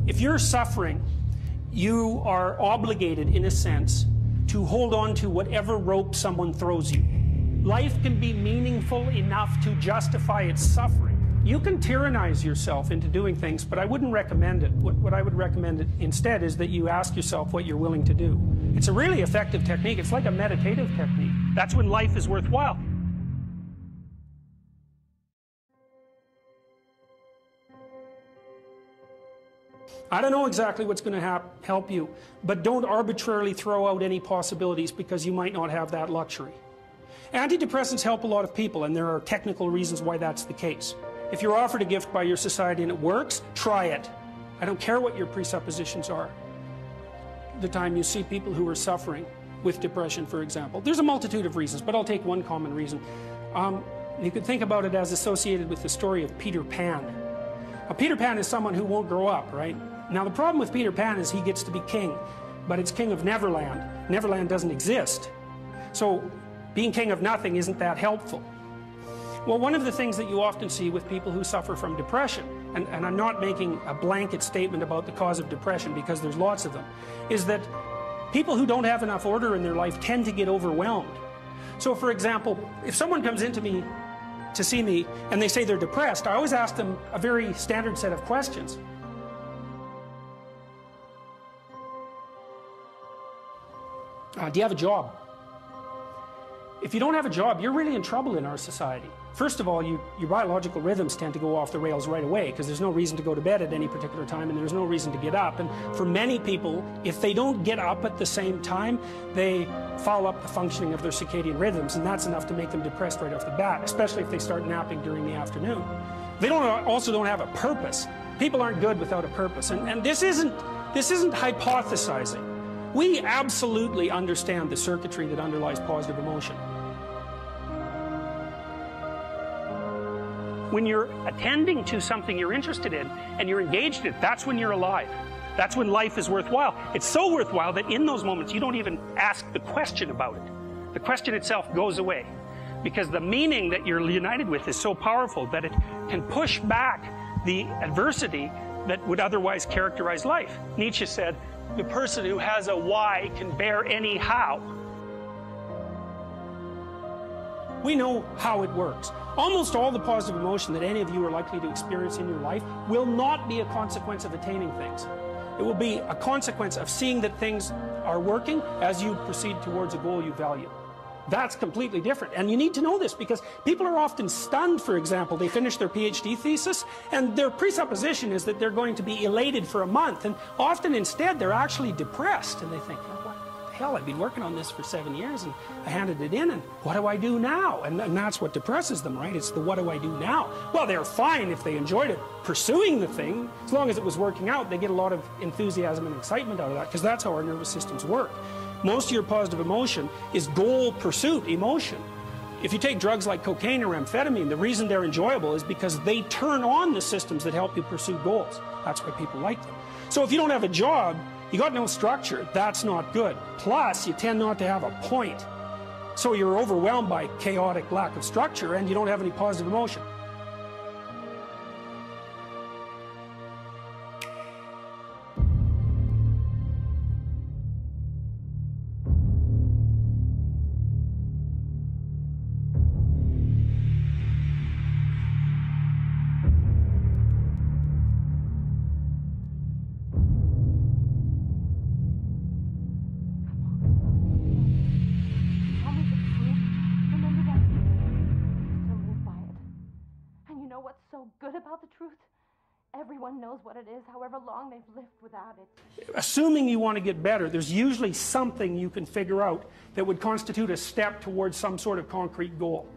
If you're suffering, you are obligated, in a sense, to hold on to whatever rope someone throws you. Life can be meaningful enough to justify its suffering. You can tyrannize yourself into doing things, but I wouldn't recommend it. What I would recommend instead is that you ask yourself what you're willing to do. It's a really effective technique. It's like a meditative technique. That's when life is worthwhile. I don't know exactly what's going to help you, but don't arbitrarily throw out any possibilities because you might not have that luxury. Antidepressants help a lot of people, and there are technical reasons why that's the case. If you're offered a gift by your society and it works, try it. I don't care what your presuppositions are. The time you see people who are suffering with depression, for example, there's a multitude of reasons, but I'll take one common reason. You could think about it as associated with the story of Peter Pan. Peter Pan is someone who won't grow up, right? Now the problem with Peter Pan is he gets to be king, but it's king of Neverland. Neverland doesn't exist. So being king of nothing isn't that helpful. Well, one of the things that you often see with people who suffer from depression, and I'm not making a blanket statement about the cause of depression because there's lots of them, is that people who don't have enough order in their life tend to get overwhelmed. So for example, if someone comes into me to see me and they say they're depressed, I always ask them a very standard set of questions. Do you have a job? If you don't have a job, you're really in trouble in our society. First of all, your biological rhythms tend to go off the rails right away because there's no reason to go to bed at any particular time and there's no reason to get up. And for many people, if they don't get up at the same time, they foul up the functioning of their circadian rhythms, and that's enough to make them depressed right off the bat, especially if they start napping during the afternoon. They also don't have a purpose. People aren't good without a purpose, and this isn't hypothesizing. We absolutely understand the circuitry that underlies positive emotion. When you're attending to something you're interested in and you're engaged in it, that's when you're alive. That's when life is worthwhile. It's so worthwhile that in those moments you don't even ask the question about it. The question itself goes away because the meaning that you're united with is so powerful that it can push back the adversity that would otherwise characterize life. Nietzsche said, the person who has a why can bear any how. We know how it works. Almost all the positive emotion that any of you are likely to experience in your life will not be a consequence of attaining things. It will be a consequence of seeing that things are working as you proceed towards a goal you value. That's completely different. And you need to know this because people are often stunned, for example. They finish their PhD thesis and their presupposition is that they're going to be elated for a month. And often instead they're actually depressed. And they think, oh, what the hell, I've been working on this for 7 years and I handed it in and what do I do now? And that's what depresses them, right? It's the what do I do now? Well, they're fine if they enjoyed it, pursuing the thing. As long as it was working out, they get a lot of enthusiasm and excitement out of that because that's how our nervous systems work. Most of your positive emotion is goal pursuit emotion. If you take drugs like cocaine or amphetamine, the reason they're enjoyable is because they turn on the systems that help you pursue goals. That's why people like them. So if you don't have a job, you got no structure, that's not good. Plus, you tend not to have a point. So you're overwhelmed by chaotic lack of structure and you don't have any positive emotion. Good about the truth. Everyone knows what it is, however long they've lived without it. Assuming you want to get better, there's usually something you can figure out that would constitute a step towards some sort of concrete goal.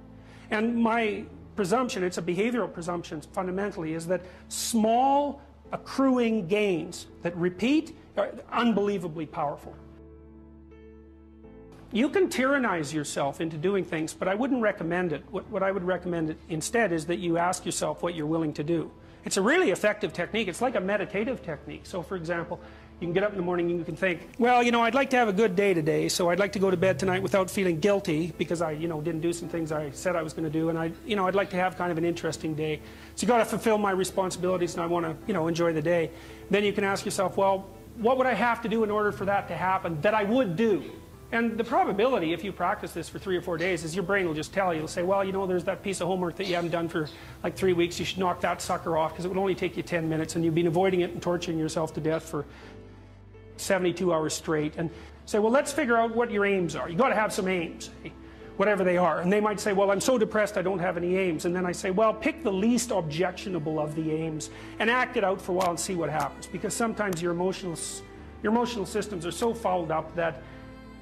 And my presumption, it's a behavioral presumption fundamentally, is that small accruing gains that repeat are unbelievably powerful. You can tyrannize yourself into doing things, but I wouldn't recommend it. What I would recommend instead is that you ask yourself what you're willing to do. It's a really effective technique. It's like a meditative technique. So for example, You can get up in the morning and you can think, well, you know, I'd like to have a good day today, so I'd like to go to bed tonight without feeling guilty because I, you know, didn't do some things I said I was going to do, and I'd like to have kind of an interesting day. So you've got to fulfill my responsibilities, and I want to, you know, enjoy the day. Then you can ask yourself, well, what would I have to do in order for that to happen that I would do? And the probability, if you practice this for 3 or 4 days, is your brain will just tell you. It'll say, well, you know, there's that piece of homework that you haven't done for like 3 weeks. You should knock that sucker off because it would only take you 10 minutes, and you've been avoiding it and torturing yourself to death for 72 hours straight. And say, well, let's figure out what your aims are. You've got to have some aims, whatever they are. And they might say, well, I'm so depressed I don't have any aims. And then I say, well, pick the least objectionable of the aims and act it out for a while and see what happens. Because sometimes your emotional systems are so fouled up that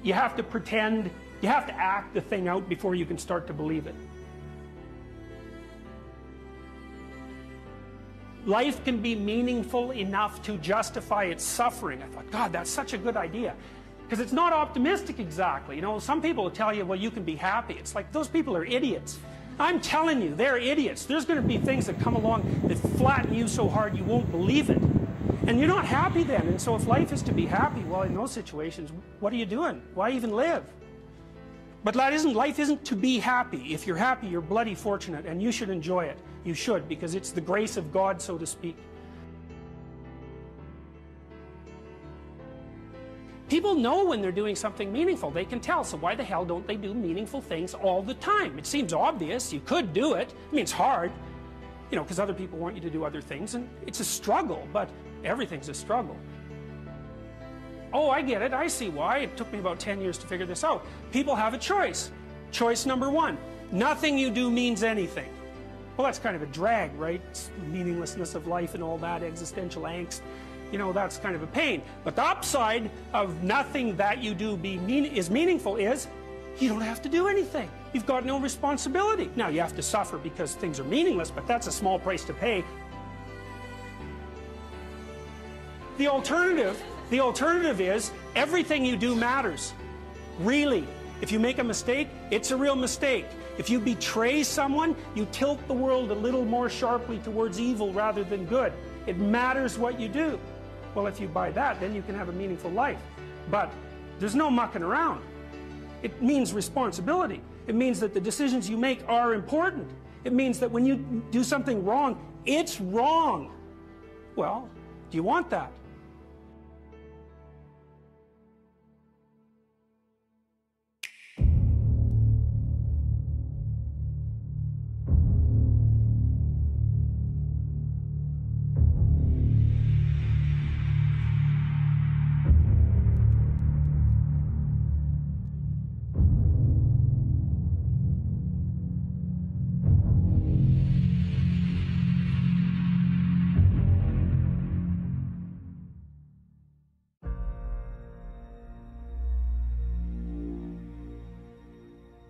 you have to pretend, you have to act the thing out before you can start to believe it. Life can be meaningful enough to justify its suffering. I thought, God, that's such a good idea. Because it's not optimistic exactly. You know, some people will tell you, well, you can be happy. It's like, those people are idiots. I'm telling you, they're idiots. There's going to be things that come along that flatten you so hard you won't believe it. And you're not happy then. And so if life is to be happy, well, in those situations, what are you doing? Why even live? But life isn't to be happy. If you're happy, you're bloody fortunate, and you should enjoy it. You should, because it's the grace of God, so to speak. People know when they're doing something meaningful. They can tell. So why the hell don't they do meaningful things all the time? It seems obvious. You could do it. I mean, it's hard, you know, because other people want you to do other things, and it's a struggle, but everything's a struggle. Oh, I get it. I see why. It took me about 10 years to figure this out. People have a choice. Choice number one, nothing you do means anything. Well, that's kind of a drag, right? It's meaninglessness of life and all that, existential angst. You know, that's kind of a pain. But the upside of nothing that you do is meaningful is you don't have to do anything. You've got no responsibility. Now, you have to suffer because things are meaningless, but that's a small price to pay. The alternative is everything you do matters. Really. If you make a mistake, it's a real mistake. If you betray someone, you tilt the world a little more sharply towards evil rather than good. It matters what you do. Well, if you buy that, then you can have a meaningful life. But there's no mucking around. It means responsibility. It means that the decisions you make are important. It means that when you do something wrong, it's wrong. Well, do you want that?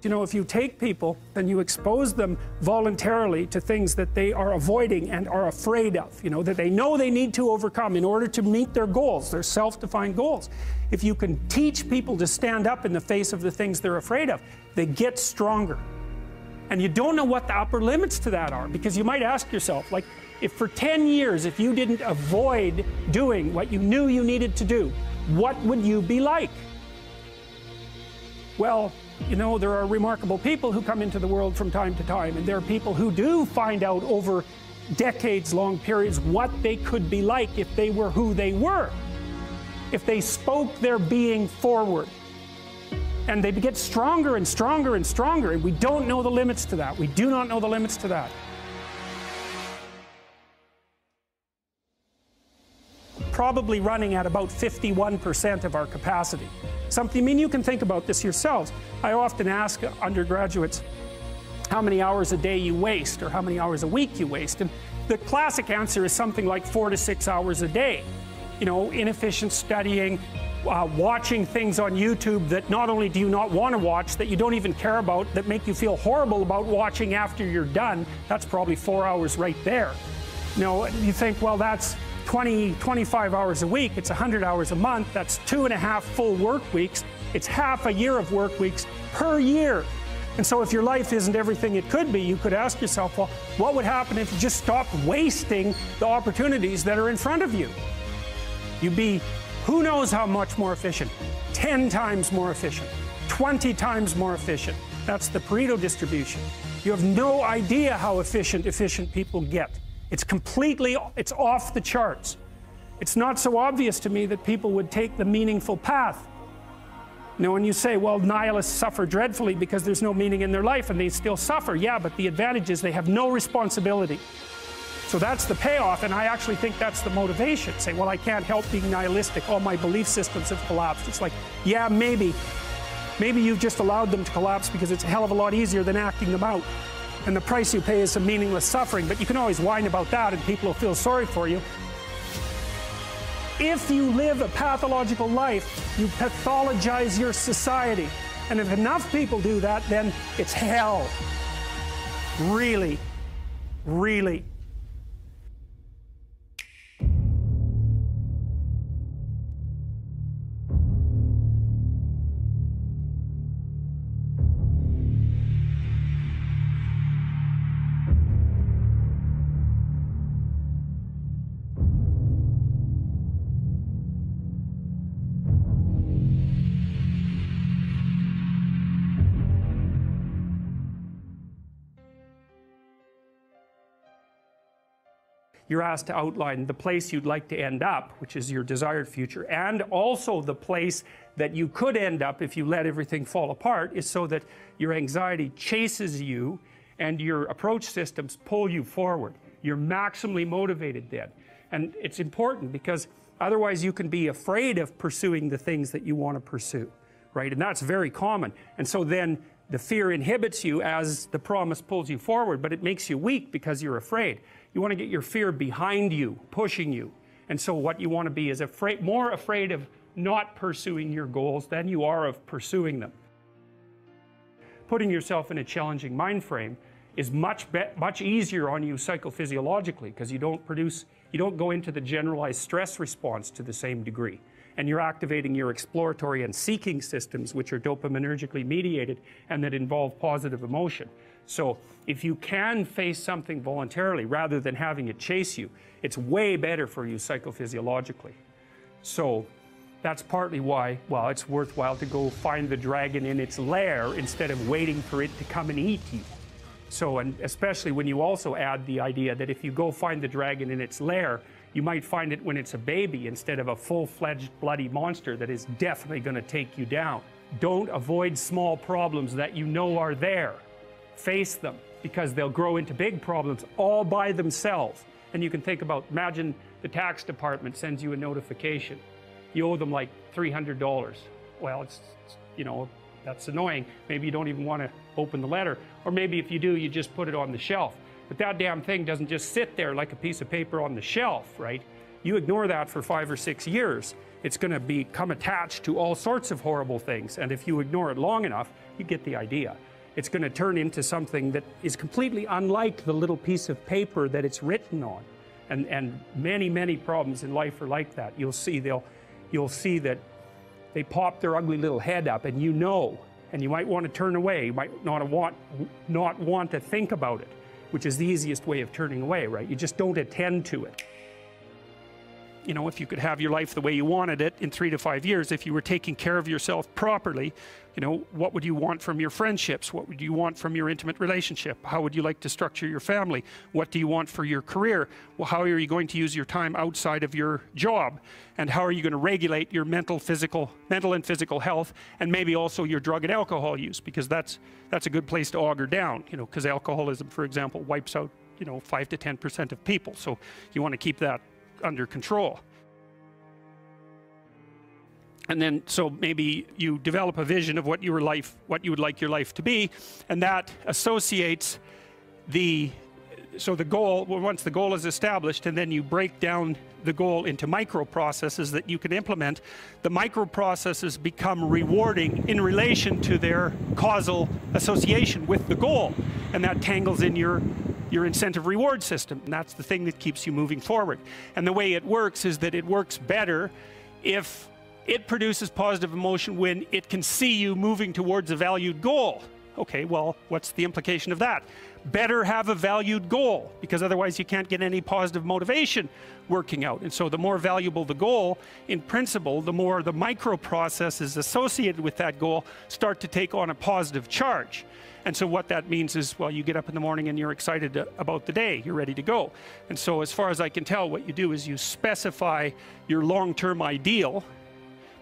You know, if you take people and you expose them voluntarily to things that they are avoiding and are afraid of, you know, that they know they need to overcome in order to meet their goals, their self-defined goals. If you can teach people to stand up in the face of the things they're afraid of, they get stronger. And you don't know what the upper limits to that are, because you might ask yourself, like, if for 10 years, if you didn't avoid doing what you knew you needed to do, what would you be like? Well, you know, there are remarkable people who come into the world from time to time, and there are people who do find out over decades-long periods what they could be like if they were who they were, if they spoke their being forward. And they get stronger and stronger and stronger, and we don't know the limits to that. We do not know the limits to that. Probably running at about 51% of our capacity. Something, I mean, you can think about this yourselves. I often ask undergraduates how many hours a day you waste or how many hours a week you waste. And the classic answer is something like 4 to 6 hours a day. You know, inefficient studying, watching things on YouTube that not only do you not want to watch, that you don't even care about, that make you feel horrible about watching after you're done. That's probably 4 hours right there. You know, you think, well, that's 25 hours a week, it's 100 hours a month, that's 2.5 full work weeks, it's half a year of work weeks per year. And so if your life isn't everything it could be, you could ask yourself, well, what would happen if you just stopped wasting the opportunities that are in front of you? You'd be Who knows how much more efficient? 10 times more efficient, 20 times more efficient. That's the Pareto distribution. You have no idea how efficient people get. It's off the charts. It's not so obvious to me that people would take the meaningful path. You know, when you say, well, nihilists suffer dreadfully because there's no meaning in their life, and they still suffer. Yeah, but the advantage is they have no responsibility. So that's the payoff, and I actually think that's the motivation. Say, well, I can't help being nihilistic. All my belief systems have collapsed. It's like, yeah, maybe. Maybe you've just allowed them to collapse because it's a hell of a lot easier than acting them out. And the price you pay is some meaningless suffering, but you can always whine about that and people will feel sorry for you. If you live a pathological life, you pathologize your society. And if enough people do that, then it's hell. Really, really. You're asked to outline the place you'd like to end up, which is your desired future, and also the place that you could end up if you let everything fall apart, is so that your anxiety chases you and your approach systems pull you forward. You're maximally motivated then. And it's important because otherwise you can be afraid of pursuing the things that you want to pursue, right? And that's very common. And so then the fear inhibits you as the promise pulls you forward, but it makes you weak because you're afraid. You want to get your fear behind you, pushing you. And so what you want to be is more afraid of not pursuing your goals than you are of pursuing them. Putting yourself in a challenging mind frame is much easier on you psychophysiologically, because you don't go into the generalized stress response to the same degree. And you're activating your exploratory and seeking systems, which are dopaminergically mediated and that involve positive emotion. So if you can face something voluntarily rather than having it chase you, it's way better for you psychophysiologically. So that's partly why, well, it's worthwhile to go find the dragon in its lair instead of waiting for it to come and eat you. So, and especially when you also add the idea that if you go find the dragon in its lair, you might find it when it's a baby instead of a full-fledged bloody monster that is definitely going to take you down. Don't avoid small problems that you know are there. Face them, because they'll grow into big problems all by themselves. And you can think about, imagine the tax department sends you a notification. You owe them like $300. Well, you know, that's annoying. Maybe you don't even want to open the letter. Or maybe if you do, you just put it on the shelf. But that damn thing doesn't just sit there like a piece of paper on the shelf, right? You ignore that for 5 or 6 years, it's going to become attached to all sorts of horrible things. And if you ignore it long enough, you get the idea. It's going to turn into something that is completely unlike the little piece of paper that it's written on. And many, many problems in life are like that. You'll see that they pop their ugly little head up, and you know, and you might want to turn away. You might not want to think about it, which is the easiest way of turning away, right? You just don't attend to it. You know, if you could have your life the way you wanted it in 3 to 5 years, if you were taking care of yourself properly, you know, what would you want from your friendships? What would you want from your intimate relationship? How would you like to structure your family? What do you want for your career? Well, how are you going to use your time outside of your job? And how are you going to regulate your mental and physical health, and maybe also your drug and alcohol use? Because that's a good place to auger down, you know, because alcoholism, for example, wipes out, you know, 5 to 10% of people. So you want to keep that under control. And then, so maybe you develop a vision of what you would like your life to be, and that associates the goal, well, once the goal is established, and then you break down the goal into micro processes that you can implement. The micro processes become rewarding in relation to their causal association with the goal, and that tangles in your incentive reward system, and that's the thing that keeps you moving forward. And the way it works is that it works better if it produces positive emotion when it can see you moving towards a valued goal. Okay, well, what's the implication of that? better have a valued goal, because otherwise you can't get any positive motivation working out. And so the more valuable the goal, in principle, the more the micro processes associated with that goal start to take on a positive charge. And so what that means is, well, you get up in the morning and you're excited about the day, you're ready to go. And so as far as I can tell, what you do is you specify your long-term ideal.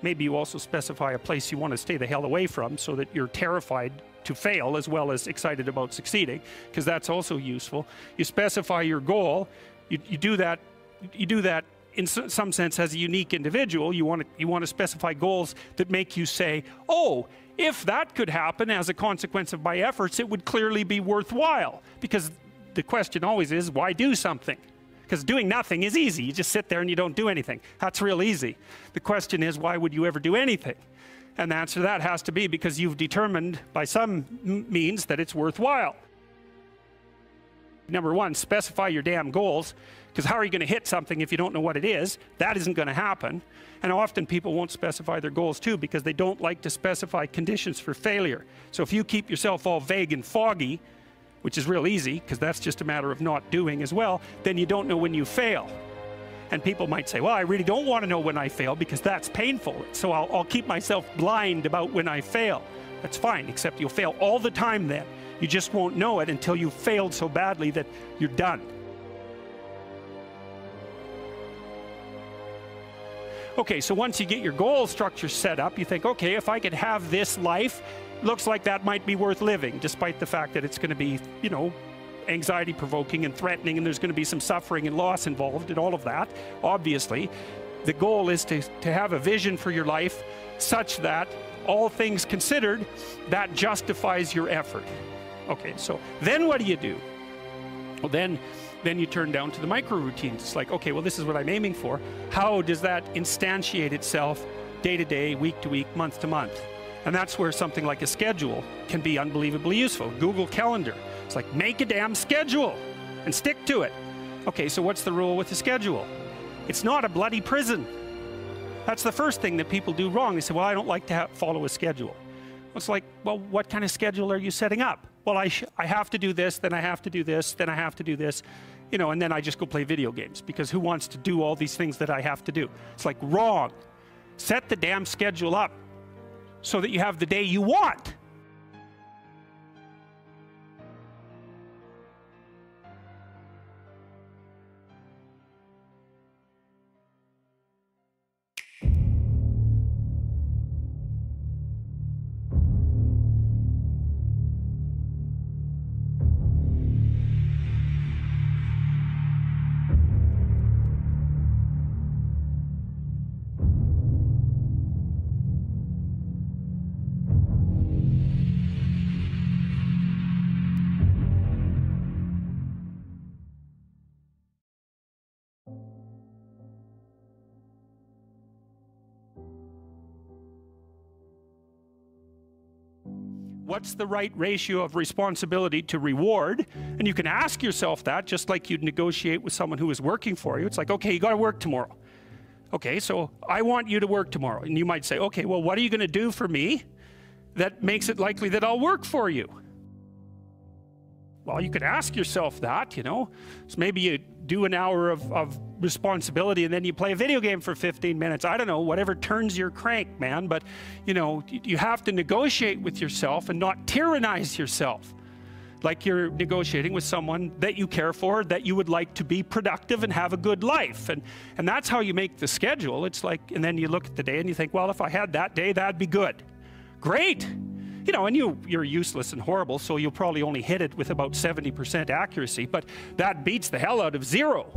Maybe you also specify a place you want to stay the hell away from, so that you're terrified to fail as well as excited about succeeding, because that's also useful. You specify your goal. You do that in some sense as a unique individual. You want to specify goals that make you say, oh, if that could happen as a consequence of my efforts, it would clearly be worthwhile. Because the question always is, why do something? Because doing nothing is easy. You just sit there and you don't do anything. That's real easy. The question is, why would you ever do anything? And the answer to that has to be because you've determined by some means that it's worthwhile. Number one, specify your damn goals, because how are you going to hit something if you don't know what it is? That isn't going to happen. And often people won't specify their goals too, because they don't like to specify conditions for failure. So if you keep yourself all vague and foggy, which is real easy, because that's just a matter of not doing as well, then you don't know when you fail. And people might say, well, I really don't want to know when I fail because that's painful. So I'll keep myself blind about when I fail. That's fine, except you'll fail all the time then. You just won't know it until you've failed so badly that you're done. Okay, so once you get your goal structure set up, you think, okay, if I could have this life, looks like that might be worth living, despite the fact that it's going to be, you know, anxiety provoking and threatening, and there's going to be some suffering and loss involved in all of that. Obviously, the goal is to have a vision for your life such that, all things considered, that justifies your effort. Okay, so then what do? Well, then you turn down to the micro routines. It's like, okay, well, this is what I'm aiming for. How does that instantiate itself day to day, week to week, month to month? And that's where something like a schedule can be unbelievably useful. Google Calendar. It's like, make a damn schedule and stick to it. Okay, so what's the rule with the schedule? It's not a bloody prison. That's the first thing that people do wrong. They say, well, I don't like to follow a schedule. It's like, well, what kind of schedule are you setting up? Well, I have to do this, then I have to do this, then I have to do this, you know, and then I just go play video games, because who wants to do all these things that I have to do? It's like, wrong. Set the damn schedule up so that you have the day you want. What's the right ratio of responsibility to reward? And you can ask yourself that, just like you'd negotiate with someone who is working for you. It's like, okay, you got to work tomorrow. Okay, so I want you to work tomorrow. And you might say, okay, well, what are you going to do for me that makes it likely that I'll work for you? Well, you could ask yourself that, you know. So maybe you do an hour of responsibility and then you play a video game for 15 minutes. I don't know, whatever turns your crank, man. But, you know, you have to negotiate with yourself and not tyrannize yourself. Like you're negotiating with someone that you care for, that you would like to be productive and have a good life. And that's how you make the schedule. It's like, and then you look at the day and you think, well, if I had that day, that'd be good. Great. You know, and you're useless and horrible, so you'll probably only hit it with about 70% accuracy, but that beats the hell out of 0,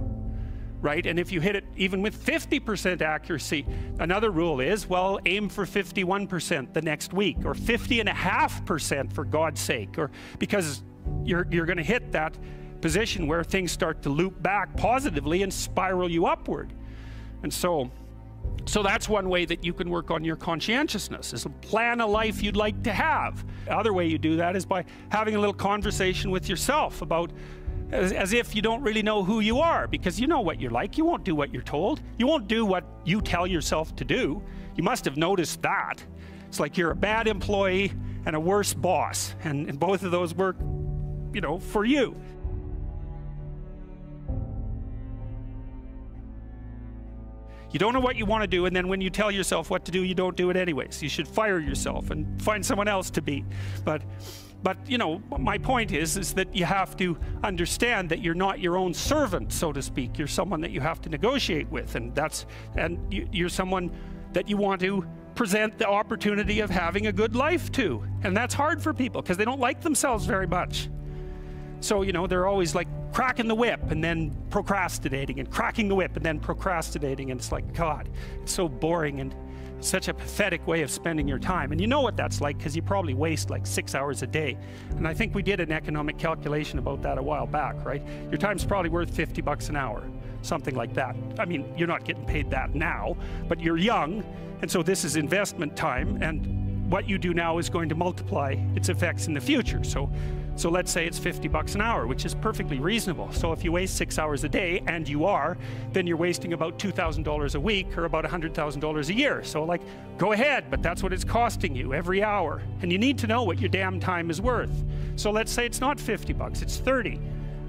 right? And if you hit it even with 50% accuracy, another rule is, well, aim for 51% the next week, or 50.5% for God's sake, or because you're going to hit that position where things start to loop back positively and spiral you upward. And so that's one way that you can work on your conscientiousness, is plan a life you'd like to have. The other way you do that is by having a little conversation with yourself about, as if you don't really know who you are, because you know what you're like. You won't do what you're told. You won't do what you tell yourself to do. You must have noticed that. It's like you're a bad employee and a worse boss, and both of those work you know, for you. You don't know what you want to do, and then when you tell yourself what to do, you don't do it anyways. You should fire yourself and find someone else to be. But you know, my point is that you have to understand that you're not your own servant, so to speak. You're someone that you have to negotiate with, and you're someone that you want to present the opportunity of having a good life to. And that's hard for people because they don't like themselves very much. So, you know, they're always like cracking the whip and then procrastinating, and cracking the whip and then procrastinating, and it's like, God, it's so boring and such a pathetic way of spending your time. And you know what that's like because you probably waste like 6 hours a day. And I think we did an economic calculation about that a while back, right? Your time's probably worth $50 an hour, something like that. I mean, you're not getting paid that now, but you're young, and so this is investment time, and what you do now is going to multiply its effects in the future. So let's say it's $50 an hour, which is perfectly reasonable. So if you waste 6 hours a day, and you are, then you're wasting about $2,000 a week, or about $100,000 a year. So like, go ahead, but that's what it's costing you every hour. And you need to know what your damn time is worth. So let's say it's not $50, it's 30,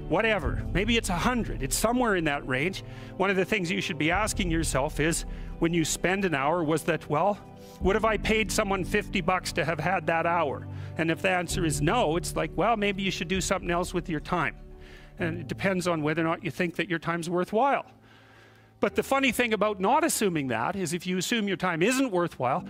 whatever. Maybe it's 100, it's somewhere in that range. One of the things you should be asking yourself is, when you spend an hour, was that, well, would have I paid someone $50 to have had that hour? And if the answer is no, it's like, well, maybe you should do something else with your time. And it depends on whether or not you think that your time's worthwhile. But the funny thing about not assuming that is, if you assume your time isn't worthwhile,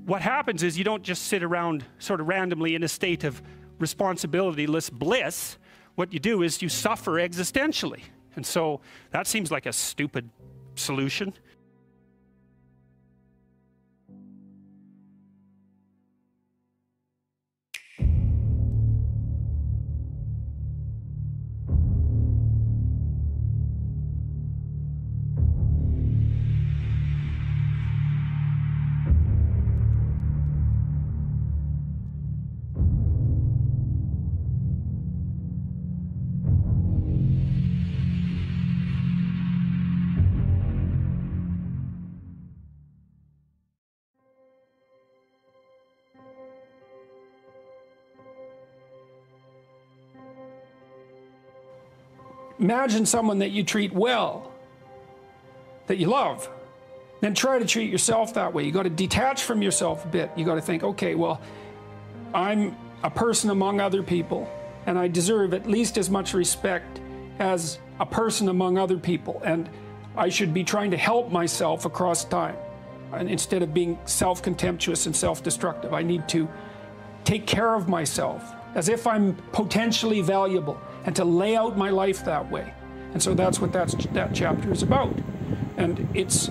what happens is you don't just sit around sort of randomly in a state of responsibilityless bliss. What you do is you suffer existentially. And so that seems like a stupid solution. Imagine someone that you treat well, that you love. Then try to treat yourself that way. You got to detach from yourself a bit. You got to think, okay, well, I'm a person among other people, and I deserve at least as much respect as a person among other people, and I should be trying to help myself across time. And instead of being self-contemptuous and self-destructive, I need to take care of myself as if I'm potentially valuable, and to lay out my life that way. And so that's what that chapter is about. And it's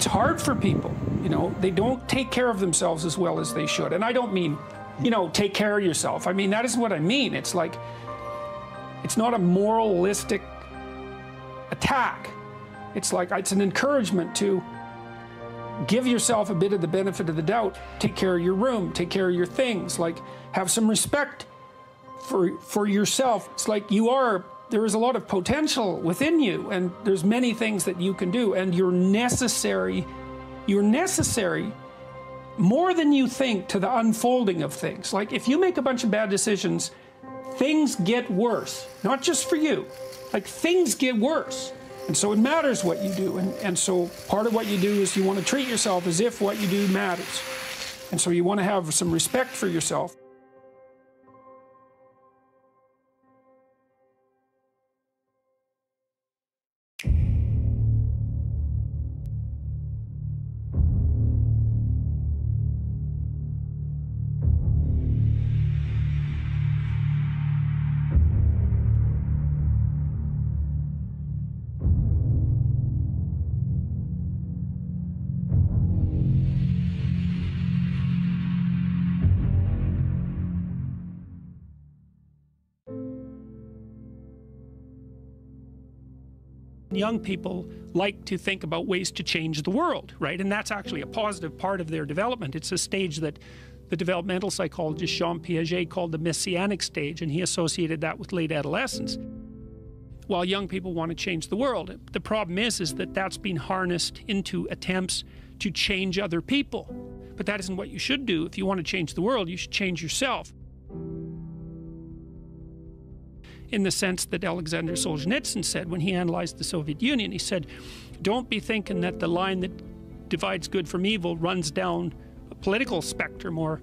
hard for people, you know. They don't take care of themselves as well as they should. And I don't mean, you know, take care of yourself. I mean, that isn't what I mean. It's like, it's not a moralistic attack. It's like, it's an encouragement to give yourself a bit of the benefit of the doubt. Take care of your room, take care of your things, like have some respect for yourself. It's like there is a lot of potential within you, and there's many things that you can do, and you're necessary more than you think to the unfolding of things. Like, if you make a bunch of bad decisions, things get worse, not just for you, like things get worse. And so it matters what you do, and so part of what you do is you want to treat yourself as if what you do matters. And so you want to have some respect for yourself. Young people like to think about ways to change the world, right? And that's actually a positive part of their development. It's a stage that the developmental psychologist Jean Piaget called the messianic stage, and he associated that with late adolescence. While young people want to change the world, the problem is that that's been harnessed into attempts to change other people. But that isn't what you should do. If you want to change the world, you should change yourself. in the sense that Alexander Solzhenitsyn said when he analyzed the Soviet Union. He said, don't be thinking that the line that divides good from evil runs down a political spectrum or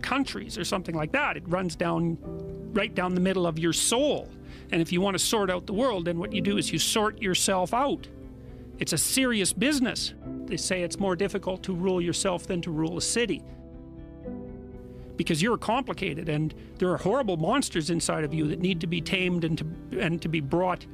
countries or something like that. It runs down right down the middle of your soul. And if you want to sort out the world, then what you do is you sort yourself out. It's a serious business. They say it's more difficult to rule yourself than to rule a city, because you're complicated and there are horrible monsters inside of you that need to be tamed and to be brought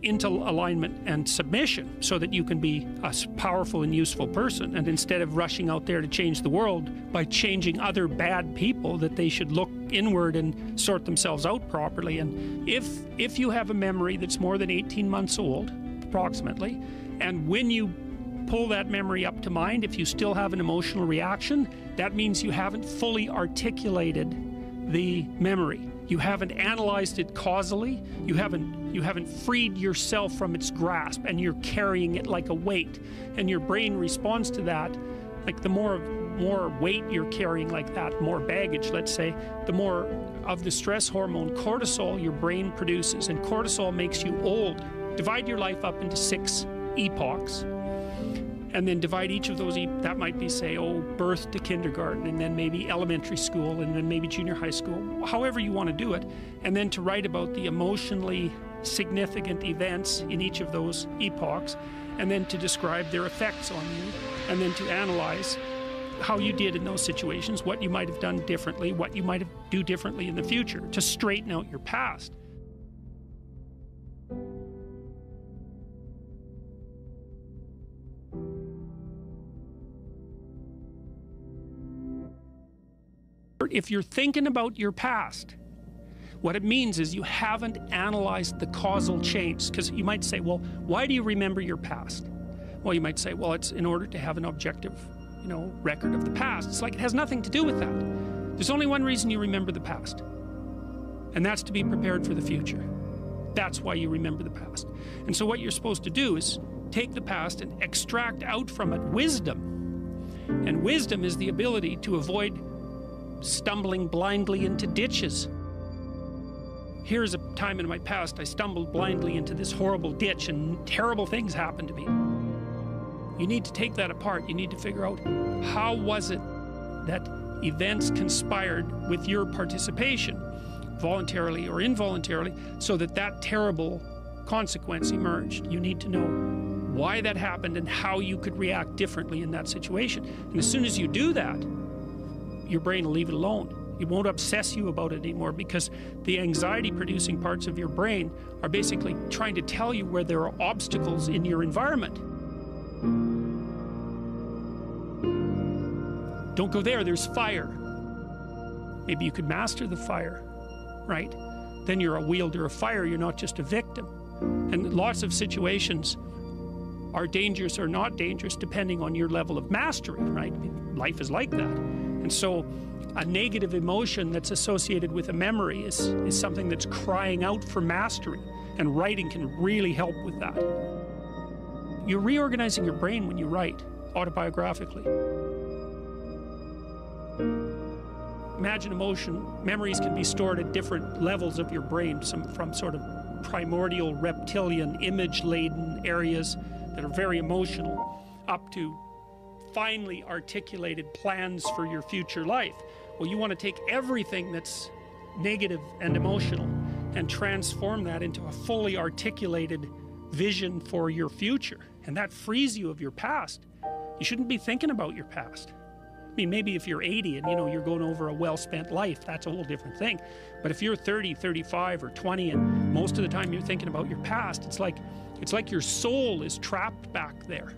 into alignment and submission so that you can be a powerful and useful person. And instead of rushing out there to change the world by changing other bad people, that they should look inward and sort themselves out properly. And if you have a memory that's more than 18 months old, approximately, and when you pull that memory up to mind, if you still have an emotional reaction, that means you haven't fully articulated the memory. You haven't analyzed it causally. You haven't freed yourself from its grasp, and you're carrying it like a weight. And your brain responds to that. Like the more weight you're carrying like that, more baggage, let's say, the more of the stress hormone cortisol your brain produces. And cortisol makes you old. Divide your life up into 6 epochs. And then divide each of those, that might be, say, birth to kindergarten, and then maybe elementary school, and then maybe junior high school, however you want to do it. And then to write about the emotionally significant events in each of those epochs, and then to describe their effects on you, and then to analyze how you did in those situations, what you might have done differently, what you might do differently in the future, to straighten out your past. If you're thinking about your past, what it means is you haven't analyzed the causal chains. Because you might say, well, why do you remember your past? Well, you might say, well, it's in order to have an objective, record of the past. It's like it has nothing to do with that. There's only one reason you remember the past, and that's to be prepared for the future. That's why you remember the past. And so what you're supposed to do is take the past and extract out from it wisdom. And wisdom is the ability to avoid stumbling blindly into ditches. Here's a time in my past I stumbled blindly into this horrible ditch and terrible things happened to me. You need to take that apart. You need to figure out, how was it that events conspired with your participation, voluntarily or involuntarily, so that that terrible consequence emerged. You need to know why that happened and how you could react differently in that situation. And as soon as you do that, your brain will leave it alone. It won't obsess you about it anymore, because the anxiety-producing parts of your brain are basically trying to tell you where there are obstacles in your environment. Don't go there, there's fire. Maybe you could master the fire, right? Then you're a wielder of fire, you're not just a victim. And lots of situations are dangerous or not dangerous depending on your level of mastery, right? Life is like that. And so a negative emotion that's associated with a memory is something that's crying out for mastery, and writing can really help with that. You're reorganizing your brain when you write autobiographically. Imagine memories can be stored at different levels of your brain, from sort of primordial reptilian image-laden areas that are very emotional, up to finely articulated plans for your future life. Well, you want to take everything that's negative and emotional and transform that into a fully articulated vision for your future. And that frees you of your past. You shouldn't be thinking about your past. I mean, maybe if you're 80 and you're going over a well-spent life, that's a whole different thing. But if you're 30, 35, or 20, and most of the time you're thinking about your past, it's like your soul is trapped back there.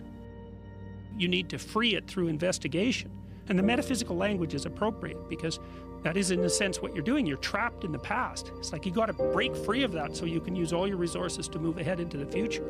You need to free it through investigation. And the metaphysical language is appropriate, because that is, in a sense, what you're doing. You're trapped in the past. It's like you got to break free of that so you can use all your resources to move ahead into the future.